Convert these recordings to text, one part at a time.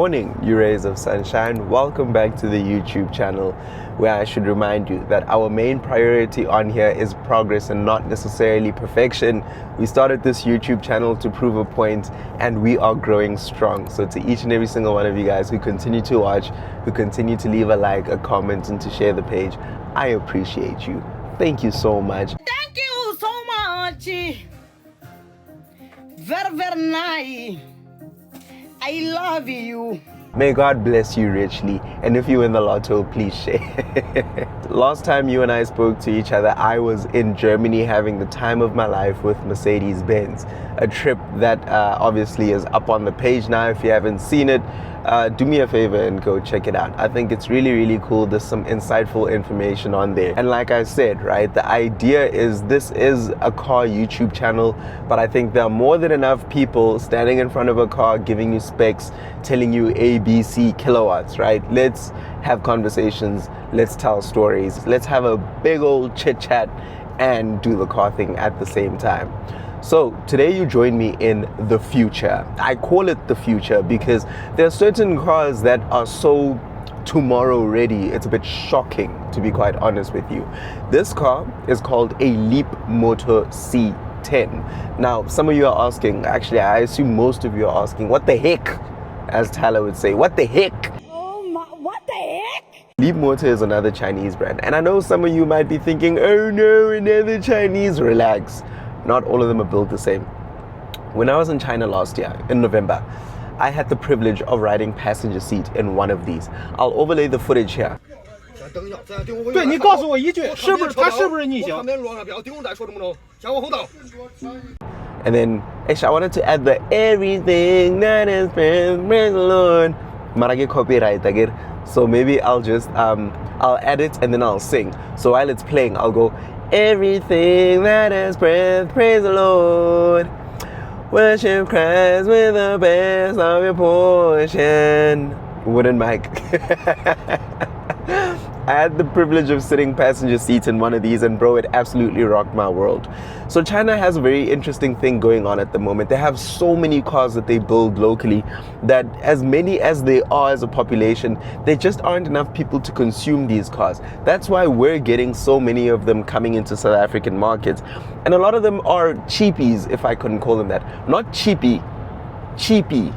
morning, you rays of sunshine. Welcome back to the YouTube channel, where I should remind you that our main priority on here is progress and not necessarily perfection. We started this YouTube channel to prove a point, and we are growing strong. So to each and every single one of you guys who continue to watch, who continue to leave a like, a comment, and to share the page, I appreciate you. Thank you so much. Thank you so much. Very, very nice. I love you. May God bless you richly, and if you win the lotto, please share. Last time you and I spoke to each other, I was in Germany having the time of my life with Mercedes-Benz, a trip that obviously is up on the page now. If you haven't seen it, do me a favor and go check it out. I think it's really cool. There's some insightful information on there, and like I said, right, the idea is this is a car YouTube channel, but I think there are more than enough people standing in front of a car giving you specs, telling you ABC kilowatts, right? Let's have conversations, let's tell stories, let's have a big old chit chat and do the car thing at the same time. So today you join me in the future. I call it the future because there are certain cars that are so tomorrow ready, it's a bit shocking, to be quite honest with you. This car is called a Leap Motor C10. Now, some of you are asking, actually I assume most of you are asking, what the heck? As Tyler would say, what the heck? Oh my, what the heck? Leap Motor is another Chinese brand, and I know some of you might be thinking, oh no, another Chinese. Relax. Not all of them are built the same. When I was in China last year, in November, I had the privilege of riding passenger seat in one of these. I'll overlay the footage here. 对，你告诉我一句，是不是他是不是逆行？ And then, I wanted to add the everything that is praise the Lord. Marage copyright again. So maybe I'll just I'll add it and then I'll sing. So while it's playing, I'll go, everything that has breath, praise the Lord. Worship Christ with the best of your portion. Wooden mic. I had the privilege of sitting passenger seats in one of these, and bro, it absolutely rocked my world. So China has a very interesting thing going on at the moment. They have so many cars that they build locally that, as many as they are as a population, there just aren't enough people to consume these cars. That's why we're getting so many of them coming into South African markets. And a lot of them are cheapies, if I couldn't call them that. Not cheapy, cheapy.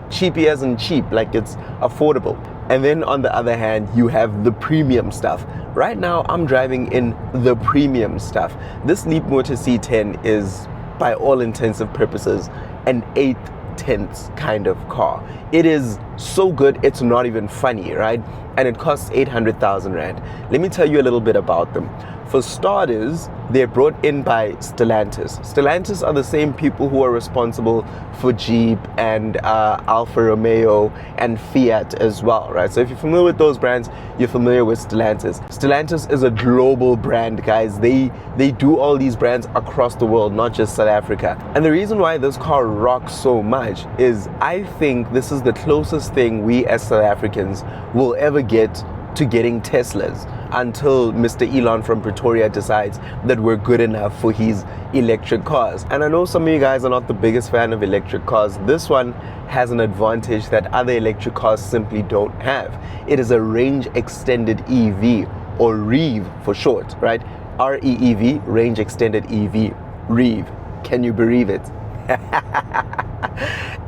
Cheapy as in cheap, like it's affordable. And then on the other hand, you have the premium stuff. Right now, I'm driving in the premium stuff. This Leap Motor C10 is, by all intents and purposes, an 8/10 kind of car. It is so good, it's not even funny, right? And it costs 800,000 Rand. Let me tell you a little bit about them. For starters, they're brought in by Stellantis. Stellantis are the same people who are responsible for Jeep and Alfa Romeo and Fiat as well, right? So if you're familiar with those brands, you're familiar with Stellantis. Stellantis is a global brand, guys. They do all these brands across the world, not just South Africa. And the reason why this car rocks so much is I think this is the closest thing we as South Africans will ever get to getting Teslas, until Mr. Elon from Pretoria decides that we're good enough for his electric cars. And I know some of you guys are not the biggest fan of electric cars. This one has an advantage that other electric cars simply don't have. It is a range extended EV, or REEV for short, right? REEV, range extended EV, REEV. Can you believe it?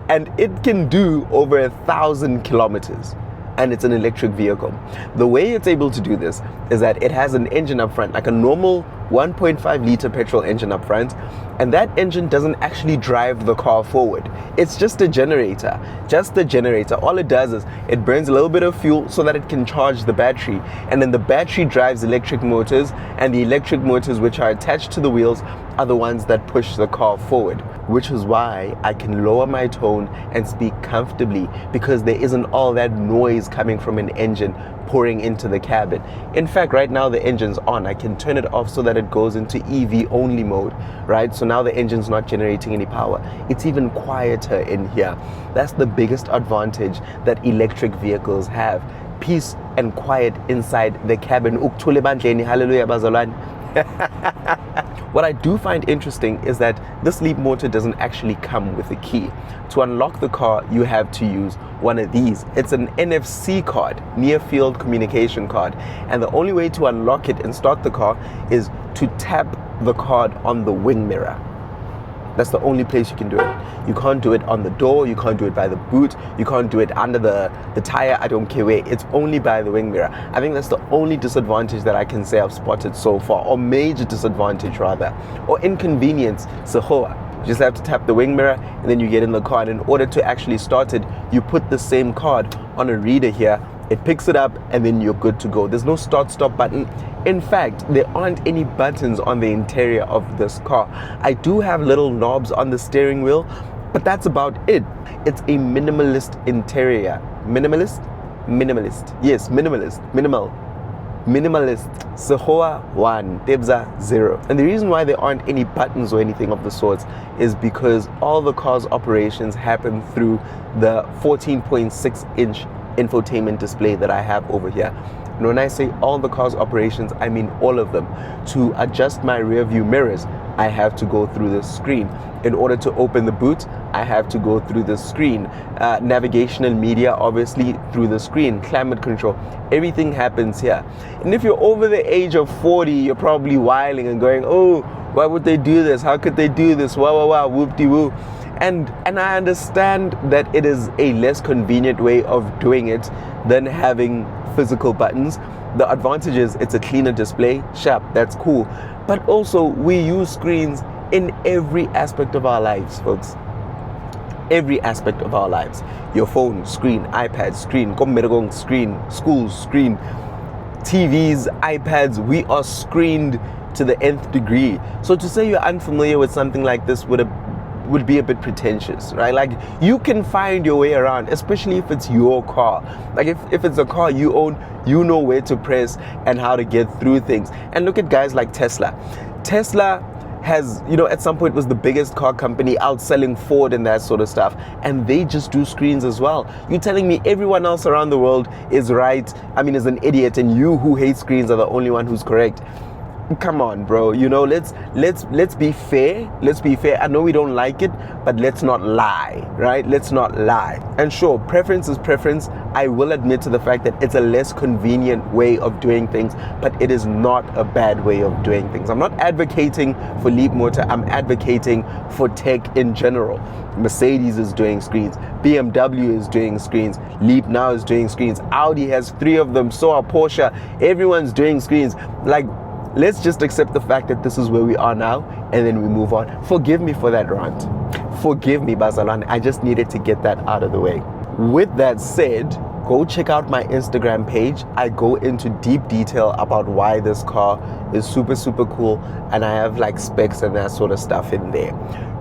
And it can do over 1,000 kilometers. And it's an electric vehicle. The way it's able to do this is that it has an engine up front, like a normal 1.5 liter petrol engine up front, and that engine doesn't actually drive the car forward. It's just a generator, All it does is it burns a little bit of fuel so that it can charge the battery, and then the battery drives electric motors, and the electric motors which are attached to the wheels are the ones that push the car forward, which is why I can lower my tone and speak comfortably, because there isn't all that noise coming from an engine pouring into the cabin. In fact, right now the engine's on. I can turn it off so that it goes into EV only mode, right? So now the engine's not generating any power. It's even quieter in here. That's the biggest advantage that electric vehicles have. Peace and quiet inside the cabin. Hallelujah, bazalwane. What I do find interesting is that this Leapmotor doesn't actually come with a key. To unlock the car, you have to use one of these. It's an NFC card, near field communication card. And the only way to unlock it and start the car is to tap the card on the wing mirror. That's the only place you can do it. You can't do it on the door, you can't do it by the boot, you can't do it under the tire, I don't care where. It's only by the wing mirror. I think that's the only disadvantage that I can say I've spotted so far, or major disadvantage rather, or inconvenience. So you just have to tap the wing mirror and then you get in the car. And in order to actually start it, you put the same card on a reader here, it picks it up, and then you're good to go. There's no start-stop button. In fact, there aren't any buttons on the interior of this car. I do have little knobs on the steering wheel, but that's about it. It's a minimalist interior. Minimalist? Minimalist. Yes, minimalist. Minimalist. Sehoa 1, Tebza 0. And the reason why there aren't any buttons or anything of the sorts is because all the car's operations happen through the 14.6-inch infotainment display that I have over here. And when I say all the car's operations, I mean all of them. To adjust my rear view mirrors, I have to go through the screen. In order to open the boot, I have to go through the screen. Navigational media, obviously, through the screen. Climate control, everything happens here. And if you're over the age of 40, you're probably whiling and going, oh, why would they do this? How could they do this? Wow, whoop-de-woo. And I understand that it is a less convenient way of doing it than having physical buttons. The advantage is it's a cleaner display. Sharp, that's cool. But also, we use screens in every aspect of our lives, folks. Every aspect of our lives. Your phone, screen, iPad, screen, screen, school, screen, TVs, iPads, we are screened to the nth degree. So to say you're unfamiliar with something like this would be a bit pretentious, right? Like, you can find your way around, especially if it's your car. Like, if it's a car you own, you know where to press and how to get through things. And look at guys like Tesla. Tesla has, at some point was the biggest car company, outselling Ford and that sort of stuff. And they just do screens as well. You're telling me everyone else around the world is right, is an idiot, and you who hate screens are the only one who's correct? Come on, bro. Let's be fair. Let's be fair. I know we don't like it, but let's not lie, right? Let's not lie. And sure, preference is preference. I will admit to the fact that it's a less convenient way of doing things, but it is not a bad way of doing things. I'm not advocating for Leapmotor. I'm advocating for tech in general. Mercedes is doing screens. BMW is doing screens. Leap now is doing screens. Audi has 3 of them. So are Porsche. Everyone's doing screens. Like, let's just accept the fact that this is where we are now, and then we move on. Forgive me for that rant. Forgive me, Bazalan. I just needed to get that out of the way. With that said, go check out my Instagram page. I go into deep detail about why this car is super, super cool, and I have like specs and that sort of stuff in there.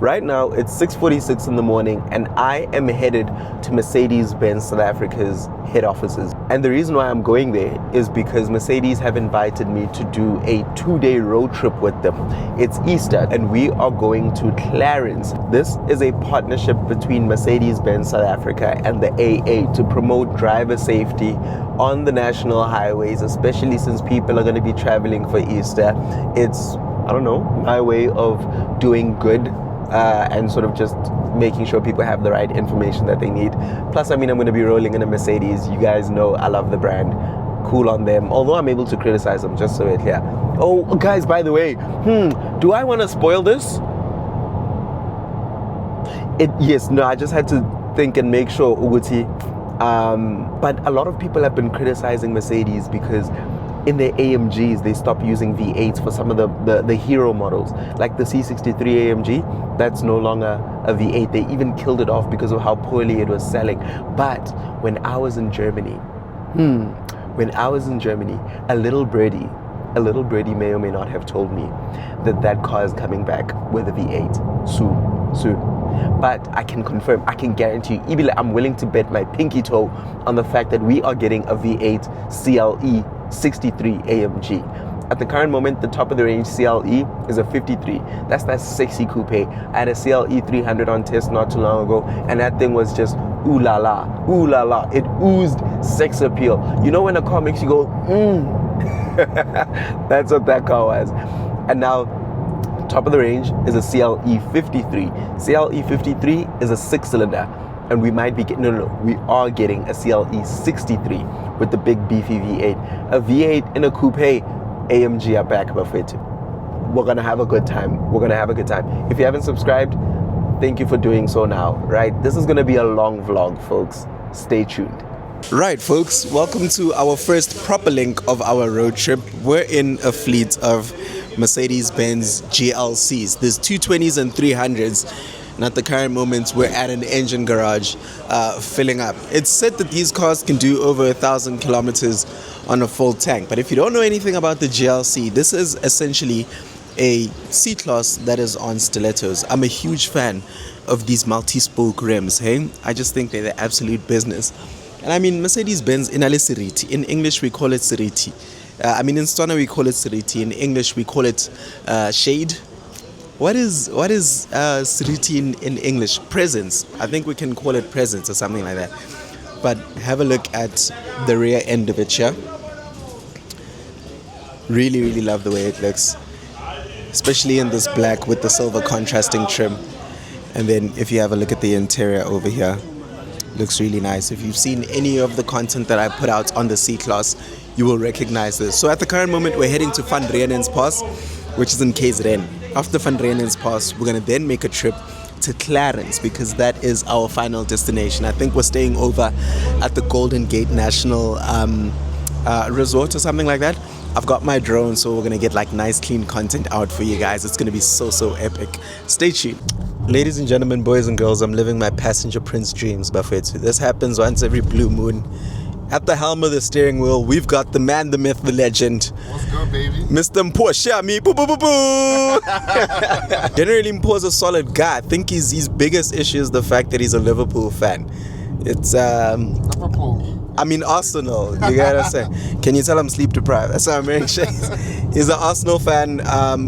Right now, it's 6:46 in the morning, and I am headed to Mercedes-Benz South Africa's head offices. And the reason why I'm going there is because Mercedes have invited me to do a 2-day road trip with them. It's Easter, and we are going to CLARENS. This is a partnership between Mercedes-Benz South Africa and the AA to promote driver safety on the national highways, especially since people are going to be traveling for Easter. It's, my way of doing good and sort of just making sure people have the right information that they need. Plus, I'm going to be rolling in a Mercedes. You guys know I love the brand. Cool on them. Although I'm able to criticize them, just so it's clear. Oh, guys, by the way, do I want to spoil this? I just had to think and make sure, Uguti. But a lot of people have been criticizing Mercedes because in their AMGs, they stopped using V8s for some of the hero models. Like the C63 AMG, that's no longer a V8. They even killed it off because of how poorly it was selling. But when I was in Germany, a little birdie may or may not have told me that car is coming back with a V8 soon. But I can confirm, I can guarantee you, Ibile, I'm willing to bet my pinky toe on the fact that we are getting a V8 CLE 63 AMG. At the current moment, the top of the range CLE is a 53. That's that sexy coupe. I had a CLE 300 on test not too long ago, and that thing was just ooh la la. It oozed sex appeal. You know when a car makes you go, That's what that car was. And now, Top of the range is a CLE53. CLE53 is a 6-cylinder, and we might be getting, we are getting a CLE63 with the big beefy V8. A V8 in a coupe AMG are back above it. We're gonna have a good time. We're gonna have a good time. If you haven't subscribed, thank you for doing so now, right? This is gonna be a long vlog, folks. Stay tuned. Right, folks, welcome to our first proper link of our road trip. We're in a fleet of Mercedes-Benz GLCs. There's 220s and 300s. And at the current moment, we're at an engine garage filling up. It's said that these cars can do over 1,000 kilometers on a full tank. But if you don't know anything about the GLC, this is essentially a C-Class that is on stilettos. I'm a huge fan of these multi-spoke rims, hey? I just think they're the absolute business. And I mean, Mercedes-Benz in Siriti. In English, we call it Siriti. In Tswana, we call it Siriti. In English, we call it shade. What is Siriti in English? Presence. I think we can call it presence or something like that. But have a look at the rear end of it here. Really, really love the way it looks. Especially in this black with the silver contrasting trim. And then if you have a look at the interior over here, looks really nice. If you've seen any of the content that I put out on the C-Class, you will recognize this. So at the current moment, we're heading to Van Riene's Pass, which is in KZN. After Van Riene's Pass, we're going to then make a trip to Clarens, because that is our final destination. I think we're staying over at the Golden Gate National Resort or something like that. I've got my drone, so we're going to get like nice clean content out for you guys. It's going to be so epic. Stay tuned. Ladies and gentlemen, boys and girls, I'm living my passenger prince dreams, Bafethu. This happens once every blue moon. At the helm of the steering wheel, we've got the man, the myth, the legend. What's good, baby? Mr. Mpo Shami. Boo, boo, boo, boo. Generally, Mpo's a solid guy. I think his biggest issue is the fact that he's a Liverpool fan. It's Liverpool. Arsenal. You gotta say. Can you tell I'm sleep deprived? That's why I'm wearing shades. He's an Arsenal fan,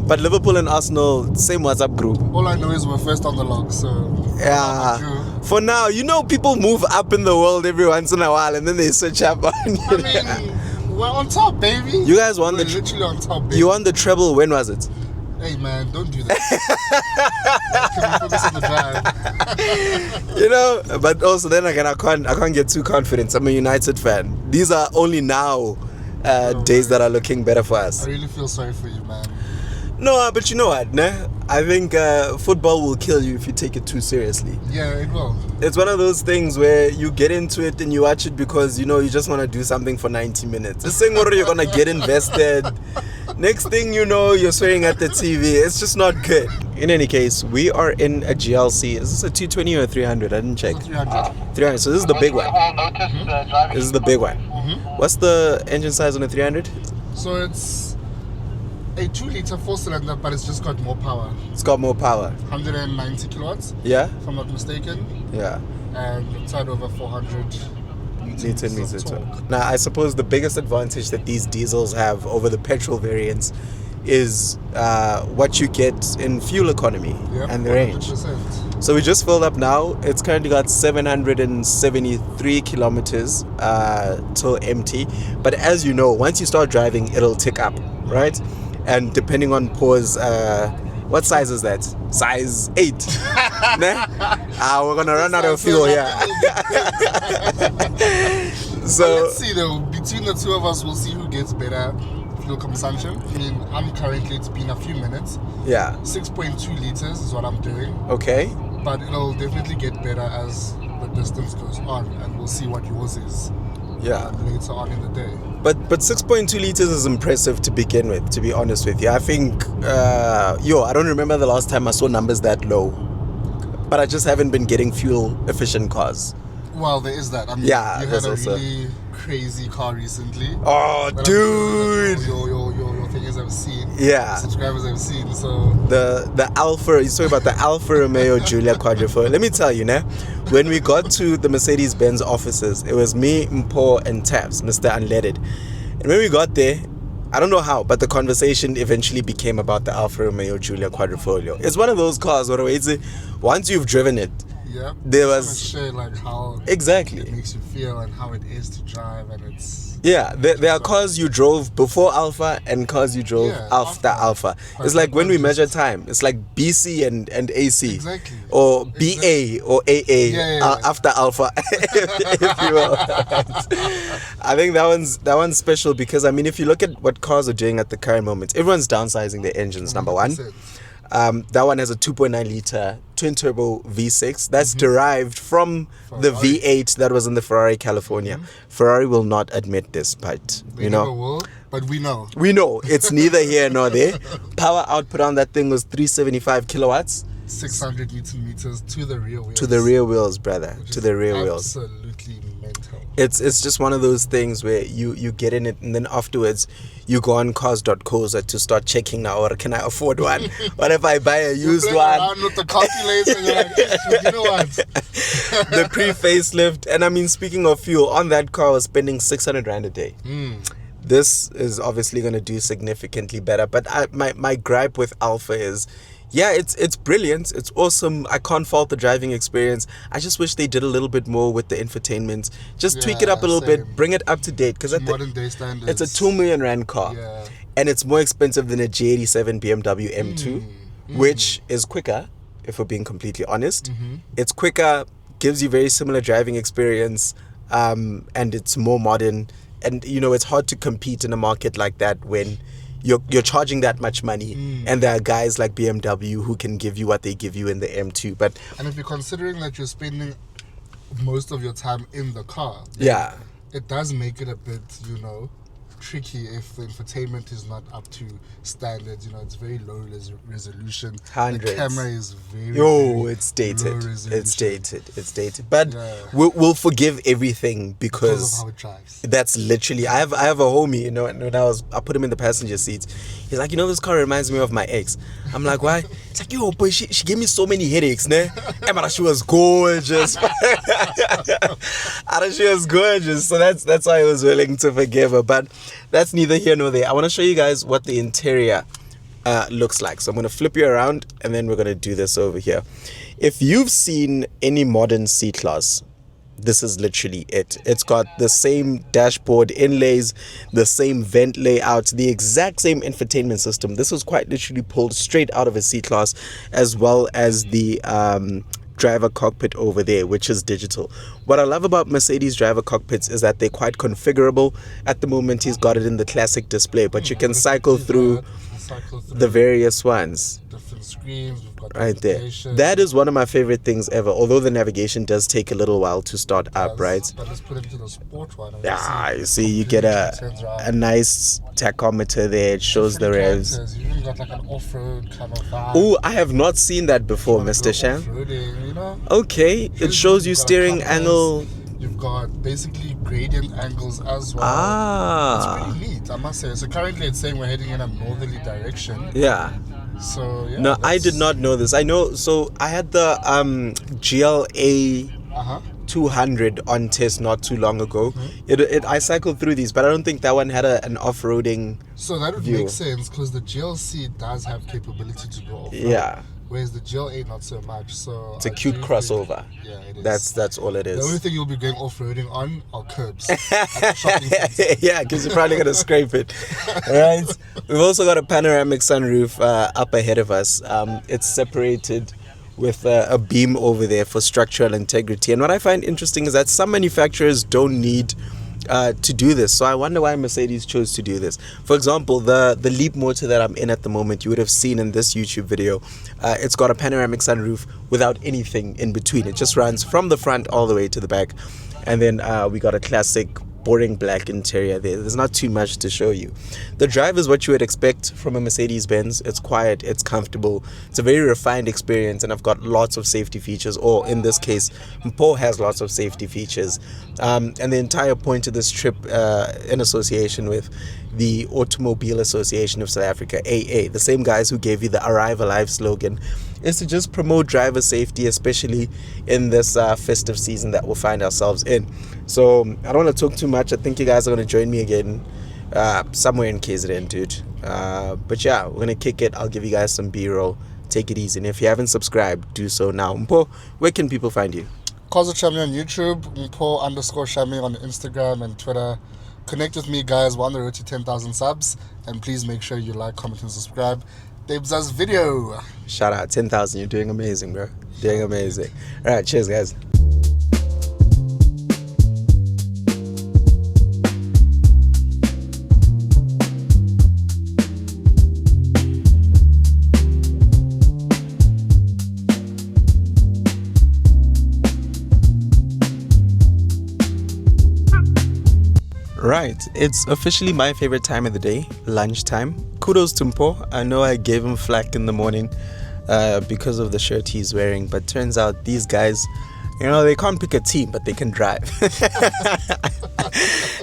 but Liverpool and Arsenal, same WhatsApp group. All I know is we're first on the log, so yeah. For now, people move up in the world every once in a while, and then they switch up on you. I mean, we're on top, baby. You guys won we're literally on top, baby. You won the treble. When was it? Hey man, don't do that. Can we focus on the drive? But also then again, I can't get too confident. I'm a United fan. These are only now days that are looking better for us. I really feel sorry for you, man. No, but you know what, ne? I think football will kill you if you take it too seriously. Yeah, it will. It's one of those things where you get into it and you watch it because you just want to do something for 90 minutes. This thing where you're gonna get invested. Next thing you know, you're swearing at the TV. It's just not good. In any case, we are in a GLC. Is this a 220 or a 300? I didn't check. 300. 300. So this is the big one. This is the big one. What's the engine size on a 300? So it's a 2-liter 4-cylinder, but it's just got more power. It's got more power. 190 kilowatts. Yeah? If I'm not mistaken. Yeah. And it's had over 400 meters of torque. Now, I suppose the biggest advantage that these diesels have over the petrol variants is what you get in fuel economy and the range. 100%. So we just filled up now. It's currently got 773 kilometers till empty. But as you know, once you start driving, it'll tick up, right? And depending on Paul's, what size is that? Size 8. We're gonna run out of fuel here. So let's see though. Between the two of us, we'll see who gets better fuel consumption. I mean, it's been a few minutes. Yeah. 6.2 liters is what I'm doing. Okay. But it'll definitely get better as the distance goes on, and we'll see what yours is. Yeah. Later on in the day. But 6.2 liters is impressive to begin with, to be honest with you. I think, I don't remember the last time I saw numbers that low. But I just haven't been getting fuel efficient cars. Well, there is that. I mean, yeah, you had a really crazy car recently. Oh, dude! Your things I've seen. Yeah. Subscribers I've seen. So the Alfa. You talking about the Alfa Romeo Giulia Quadrifoglio? Let me tell you, when we got to the Mercedes-Benz offices, it was me, Mpo, and Tabs, Mr. Unleaded. And when we got there, I don't know how, but the conversation eventually became about the Alfa Romeo Giulia Quadrifoglio. It's one of those cars where once you've driven it, Yeah. There Just was wanna share like how exactly. it makes you feel and how it is to drive, and it's Yeah, there are cars you drove before Alpha and cars you drove Yeah, after after. Alpha. But It's like that when one we measure just- time, it's like BC and AC. Exactly. Or BA or AA Yeah. after Alpha, if you will. I think that one's special because, I mean, if you look at what cars are doing at the current moment, everyone's downsizing their engines, number one. 100%. That one has a 2.9 liter twin turbo V6 that's derived from the Ferrari. V8 that was in the Ferrari California. Ferrari will not admit this, but They you never know, will, but we know. we know it's neither here nor there. Power output on that thing was 375 kilowatts 600 Newton meters to the rear wheels. to the rear wheels, brother. which To is the rear wheels. Absolutely mental. It's just one of those things where you get in it and then afterwards you go on cars.co.za to start checking now, or can I afford one? What if I buy a used Play one? around with the calculator, and you're like, you know what? The pre-facelift. And I mean, speaking of fuel, on that car I was spending 600 Rand a day. This is obviously going to do significantly better. But my gripe with Alpha is, yeah, it's brilliant. It's awesome. I can't fault the driving experience. I just wish they did a little bit more with the infotainment. Just tweak it up a little same. bit, bring it up to date. Because Modern day standards. it's a 2 million Rand car. Yeah. And it's more expensive than a G87 BMW M2, which is quicker, if we're being completely honest. It's quicker, gives you very similar driving experience, and it's more modern. And, you know, it's hard to compete in a market like that when you're charging that much money. And there are guys like BMW who can give you what they give you in the M2. But And if you're considering that you're spending most of your time in the car, yeah, it does make it a bit, you know, tricky if the infotainment is not up to standards. You know, it's very low resolution. Hundreds. The camera is very, yo, very it's low dated. resolution It's dated. But Yeah. we'll forgive everything because of how it drives. that's literally, I have a homie, you know, and when I put him in the passenger seat, he's like, you know, this car reminds me of my ex. I'm like, why? He's like, yo, boy, she gave me so many headaches, ne? But she was gorgeous. She was gorgeous. So that's why I was willing to forgive her. But that's neither here nor there. I want to show you guys what the interior looks like. So I'm going to flip you around and then we're going to do this over here. If you've seen any modern C-Class, this is literally it. It's got the same dashboard inlays, the same vent layout, the exact same infotainment system. This was quite literally pulled straight out of a C-Class, as well as the driver cockpit over there, which is digital. What I love about Mercedes driver cockpits is that they're quite configurable. At the moment, he's got it in the classic display, but you can cycle through the various ones. Different screens. We've got Right there. navigation. That is one of my favorite things ever, although the navigation does take a little while to start up, right? But let's put it into the sport one. and You see, you get a nice tachometer there. It shows the revs. You even got like an off-road kind of vibe. Oh, I have not seen that before, Mr. Sham. Off-roading, you know? Okay, it shows you You've got a steering compass, angle. You've got basically gradient angles as well. Ah, It's pretty neat, I must say. So currently it's saying we're heading in a northerly direction. yeah. So yeah. No, I did not know this. I know. So I had the GLA 200 on test not too long ago. I cycled through these, but I don't think that one had an off-roading. So that would view. make sense because the GLC does have capability to go off-road. Yeah, Whereas the GLA not so much. So it's a cute crossover. Yeah, it is. That's all it the only is. thing you'll be going off-roading on are curbs at the shopping center. Yeah, because you're probably gonna scrape it. Right. We've also got a panoramic sunroof up ahead of us. It's separated with a beam over there for structural integrity. And what I find interesting is that some manufacturers don't need to do this. So I wonder why Mercedes chose to do this. For example, the Leap motor that I'm in at the moment, you would have seen in this YouTube video, it's got a panoramic sunroof without anything in between. It just runs from the front all the way to the back. And then we got a classic boring black interior there. There's not too much to show you. The drive is what you would expect from a Mercedes-Benz. It's quiet, it's comfortable, it's a very refined experience, and I've got lots of safety features, or in this case, Mpo has lots of safety features. And the entire point of this trip, in association with the Automobile Association of South Africa, AA, the same guys who gave you the Arrive Alive slogan, is to just promote driver safety, especially in this festive season that we'll find ourselves in. So I don't want to talk too much. I think you guys are going to join me again somewhere in KZN, dude. But yeah, we're going to kick it. I'll give you guys some B-roll. take it easy. And if you haven't subscribed, do so now. Mpo, where can people find you? Kozo Shami on YouTube, Mpo_Shami on Instagram and Twitter. Connect with me, guys. We're on the road to 10,000 subs. And please make sure you like, comment, and subscribe. Debza's video. Shout out, 10,000. You're doing amazing, bro. Doing amazing. All right, cheers, guys. Right, it's officially my favorite time of the day, lunchtime. Kudos to Mpo. I know I gave him flack in the morning because of the shirt he's wearing, but turns out these guys, you know, they can't pick a team, but they can drive.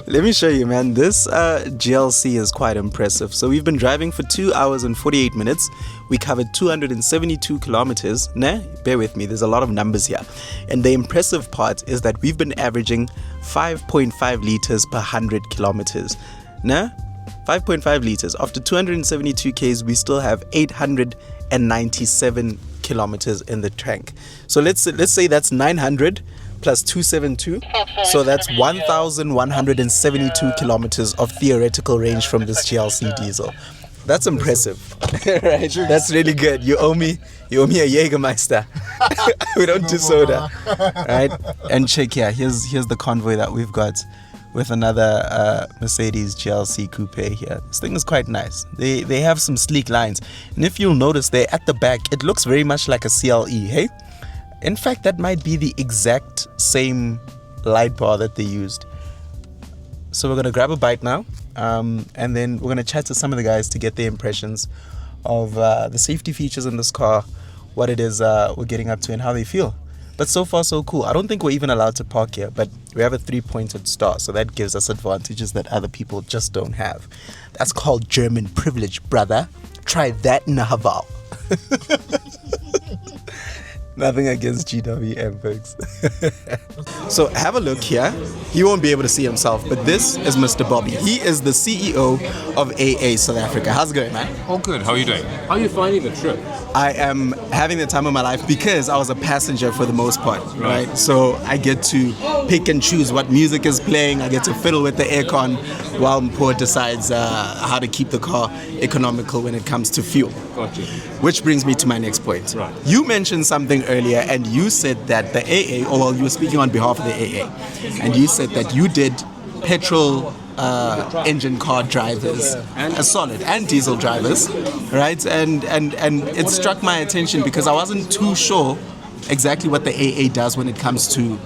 Let me show you, man. This GLC is quite impressive. So we've been driving for 2 hours and 48 minutes. We covered 272 kilometers. Nah, bear with me, there's a lot of numbers here. And the impressive part is that we've been averaging 5.5 liters per 100 kilometers. Nah, 5.5 liters. After 272 Ks, we still have 897 kilometers in the tank. So let's say that's 900 plus 272, so that's 1,172 kilometers of theoretical range from this GLC diesel. That's impressive. Right? That's really good. You owe me a Jägermeister. We don't do soda. Right? And check here, here's the convoy that we've got with another Mercedes GLC coupe here. This thing is quite nice. They have some sleek lines, and if you'll notice there at the back, it looks very much like a CLE, hey? In fact, that might be the exact same light bar that they used. So we're going to grab a bite now, and then we're going to chat to some of the guys to get their impressions of the safety features in this car, what it is we're getting up to, and how they feel. But so far, so cool. I don't think we're even allowed to park here, but we have a 3-pointed star, so that gives us advantages that other people just don't have. That's called German privilege, brother. Try that in a Haval. Nothing against GWM, folks. So have a look here. He won't be able to see himself, but this is Mr. Bobby. He is the CEO of AA South Africa. How's it going, man? Oh, good. How are you doing? How are you finding the trip? I am having the time of my life because I was a passenger for the most part, right? So I get to pick and choose what music is playing. I get to fiddle with the aircon while Mpo decides how to keep the car economical when it comes to fuel. Gotcha. Which brings me to my next point. Right. You mentioned something earlier, and you said that the AA, or well, you were speaking on behalf of the AA, and you said that you did petrol engine car drivers, solid and diesel drivers, right? And it struck my attention because I wasn't too sure exactly what the AA does when it comes to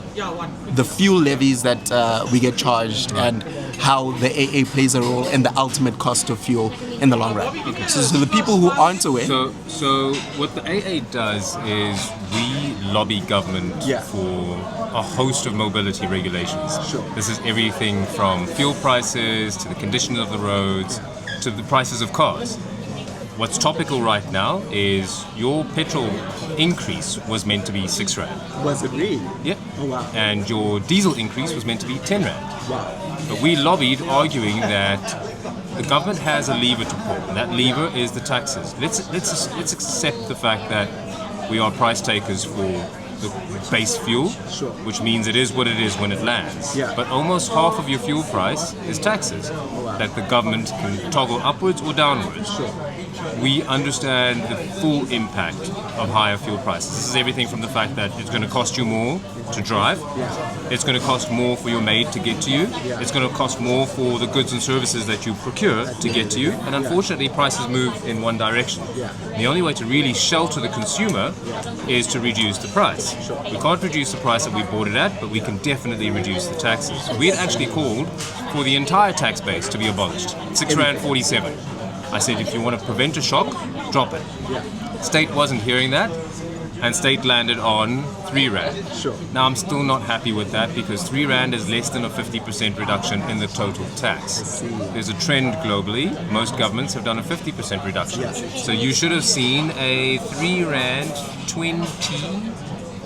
the fuel levies that we get charged, and how the AA plays a role in the ultimate cost of fuel in the long run. Okay. So the people who aren't aware. So what the AA does is we lobby government for a host of mobility regulations. Sure. This is everything from fuel prices to the condition of the roads to the prices of cars. What's topical right now is your petrol increase was meant to be 6 rand. Was it really? Yeah. Oh, wow. And your diesel increase was meant to be 10 rand. Wow. But we lobbied, arguing that the government has a lever to pull, and that lever is the taxes. Let's accept the fact that we are price takers for the base fuel, Sure. which means it is what it is when it lands. Yeah. But almost half of your fuel price is taxes that the government can toggle upwards or downwards. Sure. We understand the full impact of higher fuel prices. This is everything from the fact that it's going to cost you more to drive, it's going to cost more for your maid to get to you, it's going to cost more for the goods and services that you procure to get to you, and unfortunately prices move in one direction. The only way to really shelter the consumer is to reduce the price. We can't reduce the price that we bought it at, but we can definitely reduce the taxes. We had actually called for the entire tax base to be abolished, 6 Rand 47. I said, if you want to prevent a shock, drop it. State wasn't hearing that, and state landed on 3 Rand. Sure. Now I'm still not happy with that because 3 Rand is less than a 50% reduction in the total tax. There's a trend globally. Most governments have done a 50% reduction. So you should have seen a 3 Rand 20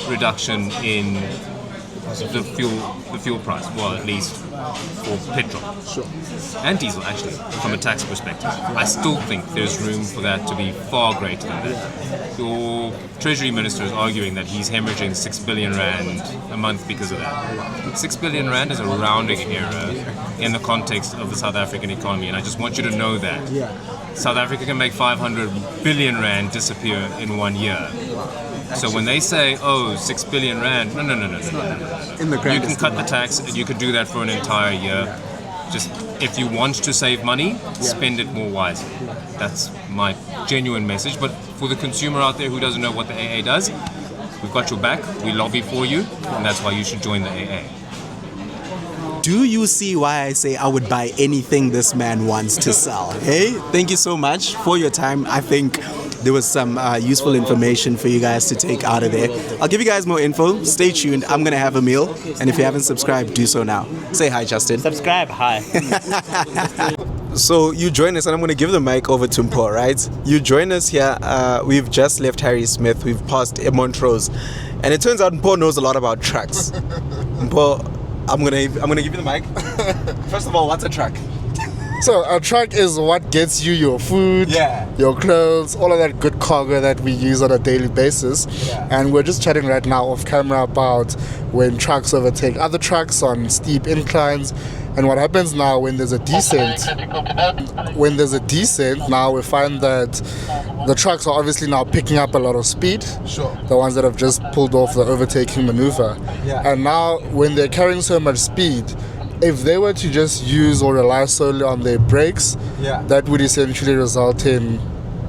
reduction in the fuel price. Well, at least for petrol. Sure. And diesel, actually, from a tax perspective. I still think there's room for that to be far greater than that. Your Treasury Minister is arguing that he's hemorrhaging 6 billion rand a month because of that. 6 billion rand is a rounding error in the context of the South African economy, and I just want you to know that. South Africa can make 500 billion rand disappear in 1 year. So when they say, oh, 6 billion rand, no. In the You can cut the tax and you could do that for an entire year. Just if you want to save money, spend it more wisely. That's my genuine message. But for the consumer out there who doesn't know what the AA does, we've got your back, we lobby for you, and that's why you should join the AA. Do you see why I say I would buy anything this man wants to sell? Hey, thank you so much for your time. I think there was some useful information for you guys to take out of there. I'll give you guys more info. Stay tuned. I'm going to have a meal. And if you haven't subscribed, do so now. Say hi, Justin. Subscribe, hi. So you join us, and I'm going to give the mic over to Mpho, right? You join us here. We've just left Harry Smith. We've passed Montrose. And it turns out Mpho knows a lot about trucks. Mpho, I'm gonna give you the mic. First of all, what's a truck? So a truck is what gets you your food, your clothes, all of that good cargo that we use on a daily basis. And we're just chatting right now off camera about when trucks overtake other trucks on steep inclines. And what happens now when there's a descent, now we find that the trucks are obviously now picking up a lot of speed. Sure. The ones that have just pulled off the overtaking maneuver. And now when they're carrying so much speed, if they were to just use or rely solely on their brakes, that would essentially result in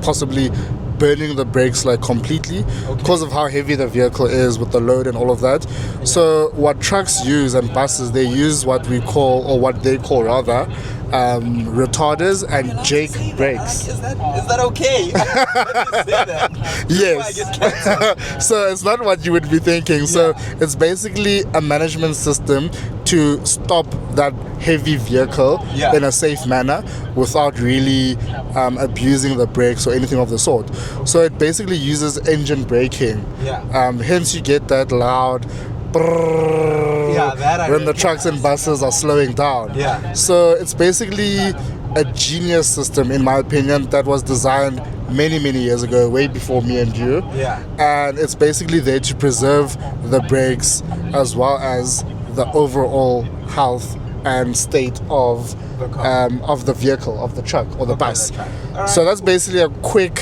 possibly burning the brakes like completely because of how heavy the vehicle is with the load and all of that. So what trucks use and buses, they use what they call retarders and Jake brakes. Is that okay? Yes. So it's not what you would be thinking. So it's basically a management system to stop that heavy vehicle in a safe manner without really abusing the brakes or anything of the sort. So it basically uses engine braking. Hence you get that loud when the trucks and buses are slowing down. So it's basically a genius system, in my opinion, that was designed many years ago, way before me and you. And it's basically there to preserve the brakes as well as the overall health and state of the vehicle, of the truck or the bus. So that's basically a quick,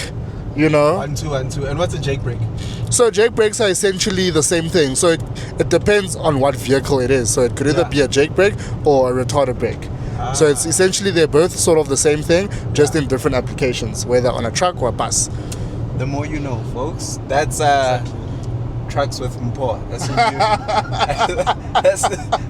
1, 2, 1, 2. And what's a Jake brake? So Jake brakes are essentially the same thing. So it depends on what vehicle it is. So it could either be a Jake brake or a retarded brake. So it's essentially, they're both sort of the same thing, just in different applications, whether on a truck or a bus. The more you know, folks. That's Trucks with Mpho.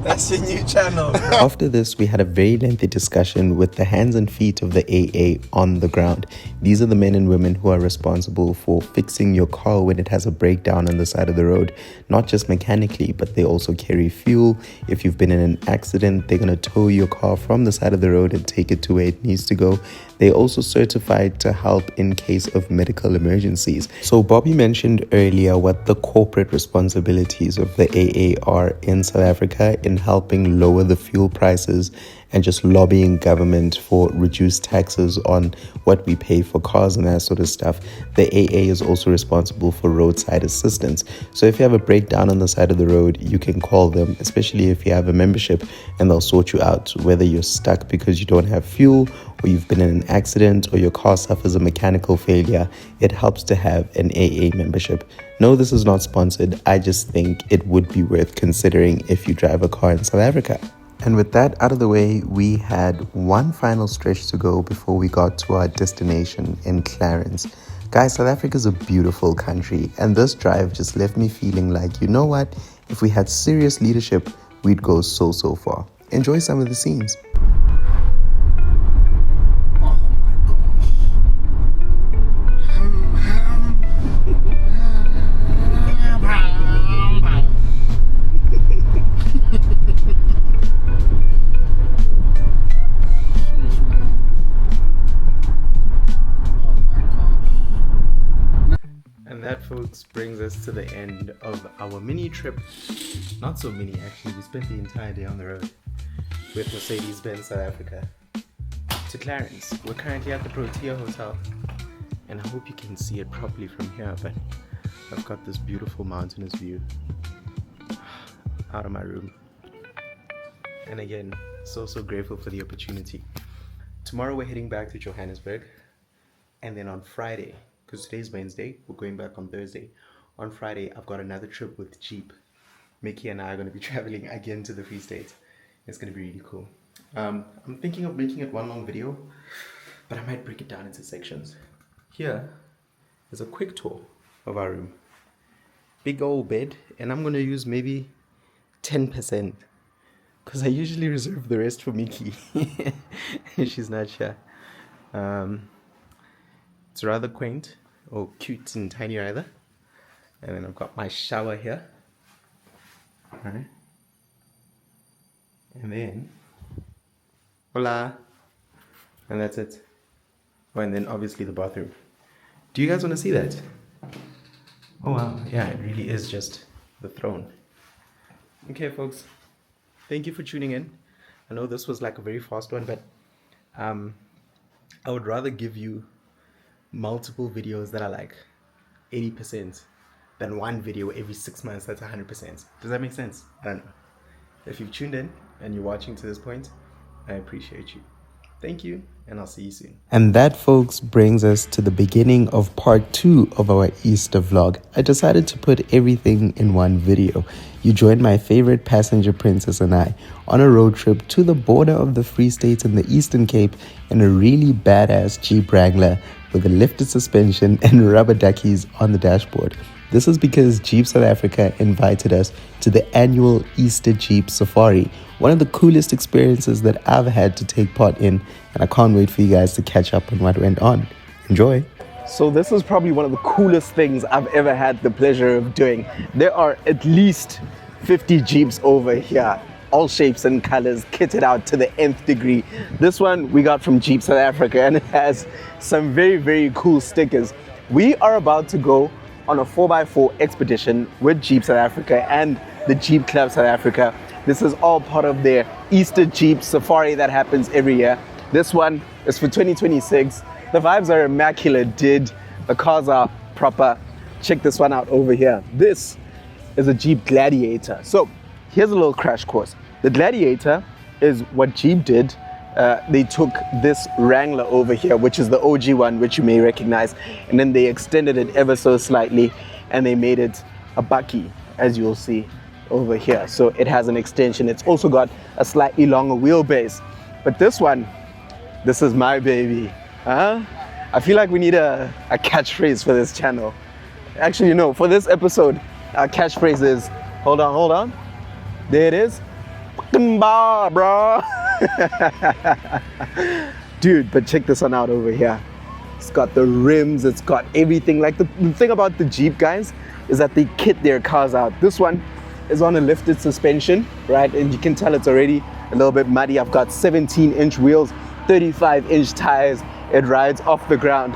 That's your new channel. After this, we had a very lengthy discussion with the hands and feet of the AA on the ground. These are the men and women who are responsible for fixing your car when it has a breakdown on the side of the road. Not just mechanically, but they also carry fuel. If you've been in an accident, they're going to tow your car from the side of the road and take it to where it needs to go. They're also certified to help in case of medical emergencies. So Bobby mentioned earlier what the corporate responsibilities of the AA are in South Africa in helping lower the fuel prices and just lobbying government for reduced taxes on what we pay for cars and that sort of stuff. The AA is also responsible for roadside assistance. So if you have a breakdown on the side of the road, you can call them, especially if you have a membership, and they'll sort you out, whether you're stuck because you don't have fuel, or you've been in an accident, or your car suffers a mechanical failure. It helps to have an AA membership. No, this is not sponsored. I just think it would be worth considering if you drive a car in South Africa. And with that out of the way, we had one final stretch to go before we got to our destination in Clarens. Guys, South Africa is a beautiful country, and this drive just left me feeling like, you know what? If we had serious leadership, we'd go so far. Enjoy some of the scenes. that, folks, brings us to the end of our mini trip. Not so mini, actually. We spent the entire day on the road with Mercedes-Benz South Africa to Clarence. We're currently at the Protea Hotel, and I hope you can see it properly from here, but I've got this beautiful mountainous view out of my room. And again, so grateful for the opportunity. Tomorrow we're heading back to Johannesburg, and then on Friday, because today's Wednesday, we're going back on Thursday. On Friday, I've got another trip with Jeep. Mickey and I are going to be traveling again to the Free State. It's going to be really cool. I'm thinking of making it one long video, but I might break it down into sections. Here is a quick tour of our room. Big old bed, and I'm going to use maybe 10%, because I usually reserve the rest for Mickey. She's not sure. It's rather quaint, or cute and tiny rather. And then I've got my shower here. Alright. And then, voila. And that's it. Oh, and then obviously the bathroom. Do you guys want to see that? Oh wow, yeah, it really is just the throne. Okay, folks. Thank you for tuning in. I know this was like a very fast one, but I would rather give you multiple videos that are like 80% than one video every 6 months that's 100%. Does that make sense? I don't know. If you've tuned in and you're watching to this point, I appreciate you. Thank you, and I'll see you soon. And that, folks, brings us to the beginning of part 2 of our Easter vlog. I decided to put everything in one video. You joined my favorite passenger princess and I on a road trip to the border of the Free State in the Eastern Cape in a really badass Jeep Wrangler with a lifted suspension and rubber duckies on the dashboard. This is because Jeep South Africa invited us to the annual Easter Jeep Safari, one of the coolest experiences that I've had to take part in, and I can't wait for you guys to catch up on what went on. Enjoy. So this is probably one of the coolest things I've ever had the pleasure of doing. There are at least 50 Jeeps over here, all shapes and colors, kitted out to the nth degree. This one we got from Jeep South Africa, and it has some very cool stickers. We are about to go on a 4x4 expedition with Jeep South Africa and the Jeep Club South Africa. This is all part of their Easter Jeep Safari that happens every year. This one is for 2026. The vibes are immaculate, dude. The cars are proper. Check this one out over here. This is a Jeep Gladiator. So here's a little crash course. The Gladiator is what Jeep did. They took this Wrangler over here, which is the OG one, which you may recognize, and then they extended it ever so slightly, and they made it a bucky, as you'll see over here. So it has an extension. It's also got a slightly longer wheelbase. But this one, this is my baby. I feel like we need a catchphrase for this channel. Actually, no, for this episode, our catchphrase is, hold on. There it is. Fucking bar, bro. Dude, but check this one out over here. It's got the rims, it's got everything. Like the thing about the Jeep guys is that they kit their cars out. This one is on a lifted suspension, right? And you can tell it's already a little bit muddy. I've got 17-inch wheels, 35-inch tires. It rides off the ground.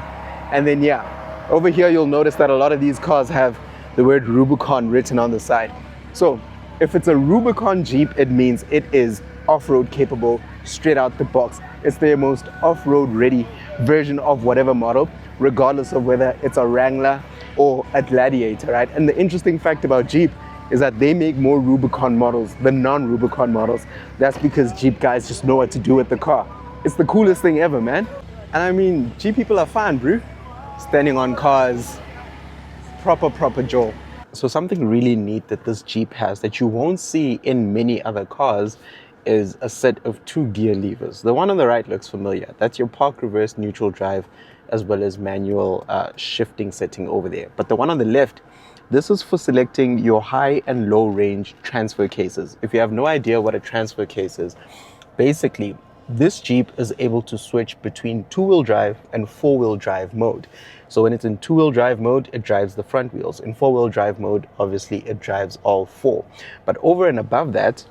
And then yeah, over here you'll notice that a lot of these cars have the word Rubicon written on the side. So if it's a Rubicon Jeep, it means it is off-road capable straight out the box. It's their most off-road ready version of whatever model, regardless of whether it's a Wrangler or a Gladiator, right? And the interesting fact about Jeep is that they make more Rubicon models than non-Rubicon models. That's because Jeep guys just know what to do with the car. It's the coolest thing ever, man. And I mean, Jeep people are fun, bro. Standing on cars, proper jaw. So something really neat that this Jeep has that you won't see in many other cars is a set of 2 gear levers. The one on the right looks familiar. That's your park, reverse, neutral drive, as well as manual shifting setting over there. But the one on the left, this is for selecting your high and low range transfer cases. If you have no idea what a transfer case is, basically this Jeep is able to switch between 2-wheel drive and 4-wheel drive mode. So when it's in 2-wheel drive mode, it drives the front wheels. In 4-wheel drive mode, obviously it drives all 4. But over and above that,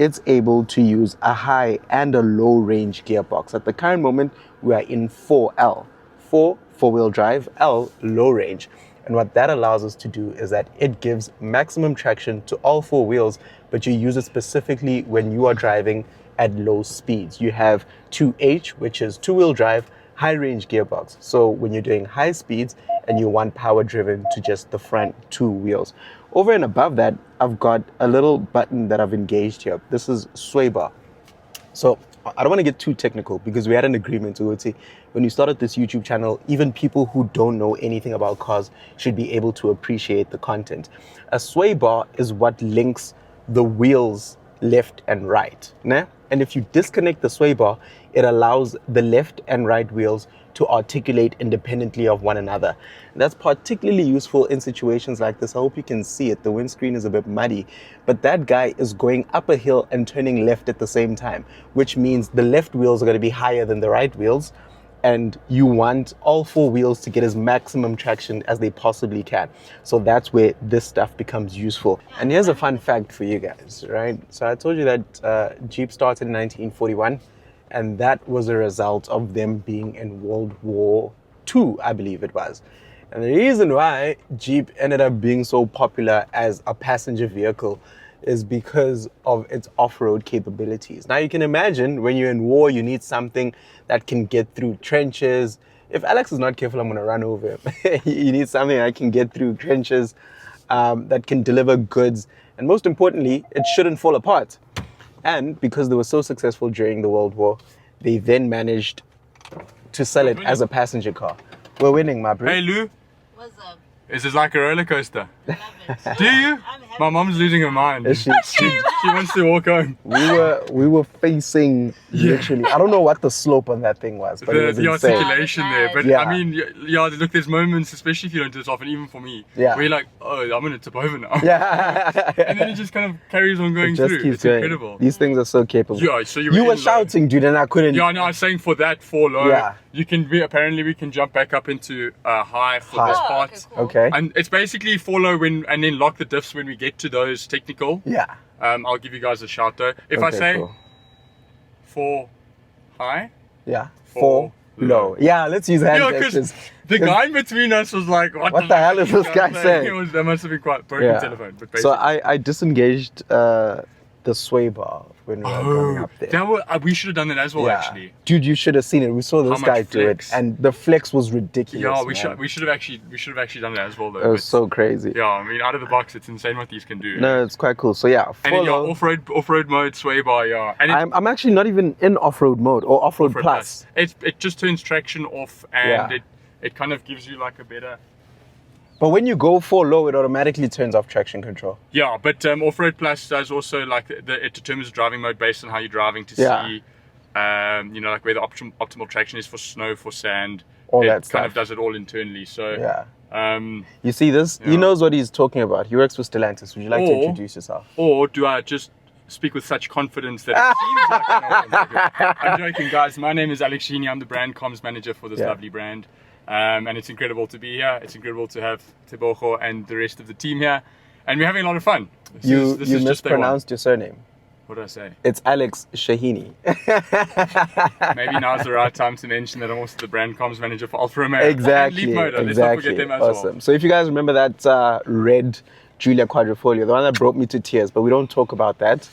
it's able to use a high and a low range gearbox. At the current moment, we are in 4L. 4 4-wheel drive, L low range. And what that allows us to do is that it gives maximum traction to all 4 wheels, but you use it specifically when you are driving at low speeds. You have 2H, which is 2-wheel drive, high range gearbox. So when you're doing high speeds and you want power driven to just the front 2 wheels. Over and above that, I've got a little button that I've engaged here. This is sway bar. So I don't want to get too technical because we had an agreement to say when you started this YouTube channel, even people who don't know anything about cars should be able to appreciate the content. A sway bar is what links the wheels left and right. Né? And if you disconnect the sway bar, it allows the left and right wheels to articulate independently of one another. That's particularly useful in situations like this. I hope you can see it. The windscreen is a bit muddy, but that guy is going up a hill and turning left at the same time, which means the left wheels are going to be higher than the right wheels, and you want all 4 wheels to get as maximum traction as they possibly can. So that's where this stuff becomes useful. And here's a fun fact for you guys, right? So I told you that Jeep started in 1941. And that was a result of them being in World War II, I believe it was. And the reason why Jeep ended up being so popular as a passenger vehicle is because of its off-road capabilities. Now you can imagine when you're in war, you need something that can get through trenches. If Alex is not careful, I'm gonna run over him. You need something that can get through trenches, that can deliver goods. And most importantly, it shouldn't fall apart. And because they were so successful during the World War, they then managed to sell it as a passenger car. We're winning, my bro. Hey Lou, What's up? is this like a roller coaster? Love it. Do you? I'm happy. My mom's losing her mind. Is she? She wants to walk home. We were facing literally. I don't know what the slope on that thing was, but it was The insane. articulation there, but Yeah. I mean, yeah, look, there's moments, especially if you don't do this often, even for me, Yeah. where you're like, oh, I'm gonna tip over now. Yeah. And then it just kind of carries on going It just through. keeps It's going. incredible. These things are so capable. Yeah, so you You were were in low. shouting, dude, and I couldn't. Yeah, no, I was saying for that 4 low, Yeah. you can apparently we can jump back up into high for High. this Oh, part. okay, cool. Okay. And it's basically 4 low and then lock the diffs when we get to those technical. Yeah. I'll give you guys a shout though. If I Okay, say cool. 4 high, Yeah. 4 4 low. Yeah, let's use hand yeah, gestures. because the guy in between us was like, what the hell is this guy saying? That must have been quite broken Yeah. telephone. But basically, So I disengaged the sway bar when we were going up there. we should have done that as well, actually. Dude, you should have seen it. We saw this How guy much do it, flex? and the flex was ridiculous. Yeah, man. we should have actually done that as well though. It was but- so crazy. yeah, I mean, out of the box, it's insane what these can do. No, it's quite cool. So yeah, and then follow. off-road mode, sway bar, yeah. And I'm actually not even in off-road mode or off-road off-road plus. It just turns traction off, and Yeah. it kind of gives you like a better. But when you go 4 low, it automatically turns off traction control. Yeah, but off-road plus does also like it determines driving mode based on how you're driving to Yeah. see, like where the optimal traction is for snow, for sand. All it that kind stuff. of does it all internally. So Yeah. um, You see this? He Yeah. knows what he's talking about. He works for Stellantis. Would you like to Or- introduce yourself? or do I just speak with such confidence that it seems like I know what I'm doing? I'm joking, guys. My name is Alex Sheeny. I'm the brand comms manager for this Yeah. lovely brand. And it's incredible to be here. It's incredible to have Tebogo and the rest of the team here. And we're having a lot of fun. This You is just day one. mispronounced your surname. What did I say? It's Alex Shahini. Maybe now's the right time to mention that I'm also the brand comms manager for Alfa Romeo. Exactly. And Leap Motor. Let's not Exactly. forget them as Awesome. well. So if you guys remember that red Giulia Quadrifoglio, the one that brought me to tears, but we don't talk about that.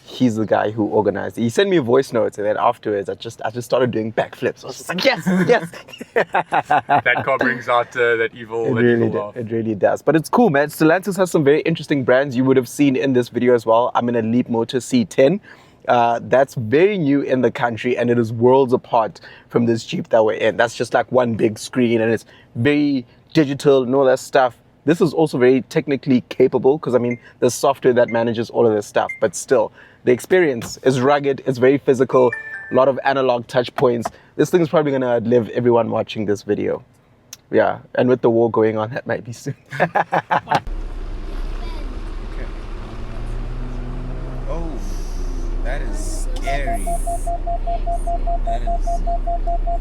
He's the guy who organized it. He sent me a voice note, and then afterwards, I just started doing backflips. I was just like, yes, yes. That car brings out that evil. It that really, evil laugh. it really does. But it's cool, man. Stellantis has some very interesting brands you would have seen in this video as well. I'm in a Leap Motor C10. That's very new in the country, and it is worlds apart from this Jeep that we're in. That's just like one big screen, and it's very digital and all that stuff. This is also very technically capable because, I mean, there's software that manages all of this stuff, but still, the experience is rugged, it's very physical, a lot of analog touch points. This thing is probably going to outlive everyone watching this video. Yeah, and with the war going on, that might be soon. Oh, that is scary. That is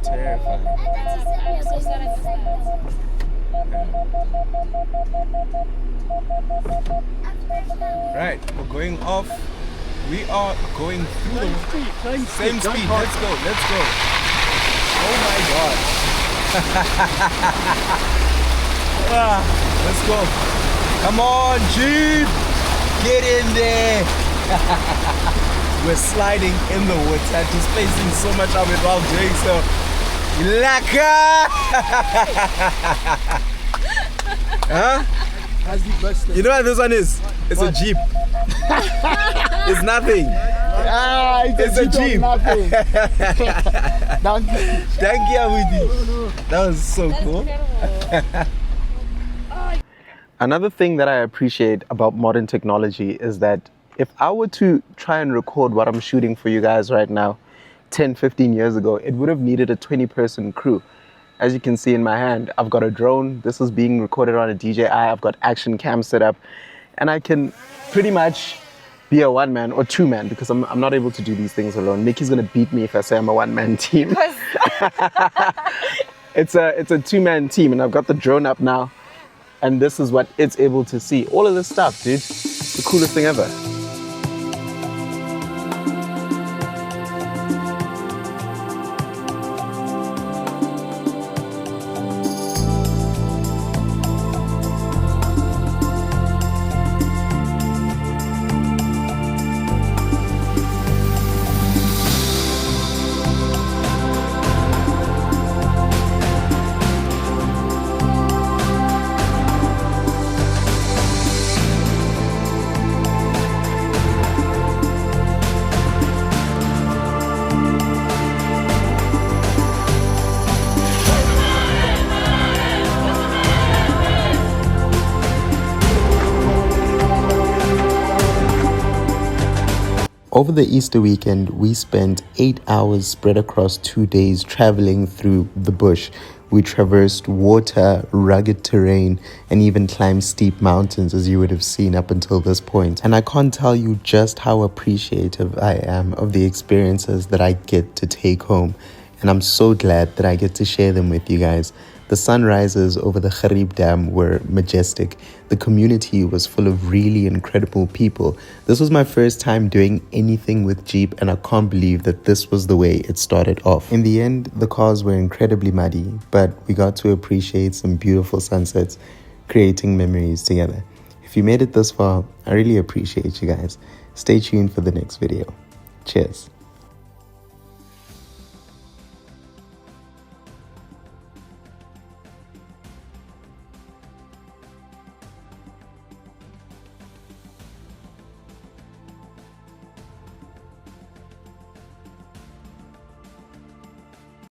terrifying. I'm so sad I missed that. Right, we're going off. We are going through the same speed. Let's go, let's go. Oh my god. Let's go. Come on, Jeep. Get in there. We're sliding in the water, displacing so much of it while doing so. Laka! Huh? You know what this one is? It's a Jeep. It's nothing. It's a Jeep. Thank you, Awidi. That was so cool. Another thing that I appreciate about modern technology is that if I were to try and record what I'm shooting for you guys right now, 10, 15 years ago, it would have needed a 20-person crew. As you can see in my hand, I've got a drone. This is being recorded on a DJI. I've got action cam set up, and I can pretty much be a one-man or two-man because I'm not able to do these things alone. Nikki's gonna beat me if I say I'm a one-man team. It's a two-man team, and I've got the drone up now, and this is what it's able to see. All of this stuff, dude. It's the coolest thing ever. Over the Easter weekend, we spent 8 hours spread across 2 days traveling through the bush. We traversed water, rugged terrain, and even climbed steep mountains, as you would have seen up until this point. And I can't tell you just how appreciative I am of the experiences that I get to take home. And I'm so glad that I get to share them with you guys. The sunrises over the Gariep Dam were majestic. The community was full of really incredible people. This was my first time doing anything with Jeep, and I can't believe that this was the way it started off. In the end, the cars were incredibly muddy, but we got to appreciate some beautiful sunsets, creating memories together. If you made it this far, I really appreciate you guys. Stay tuned for the next video. Cheers.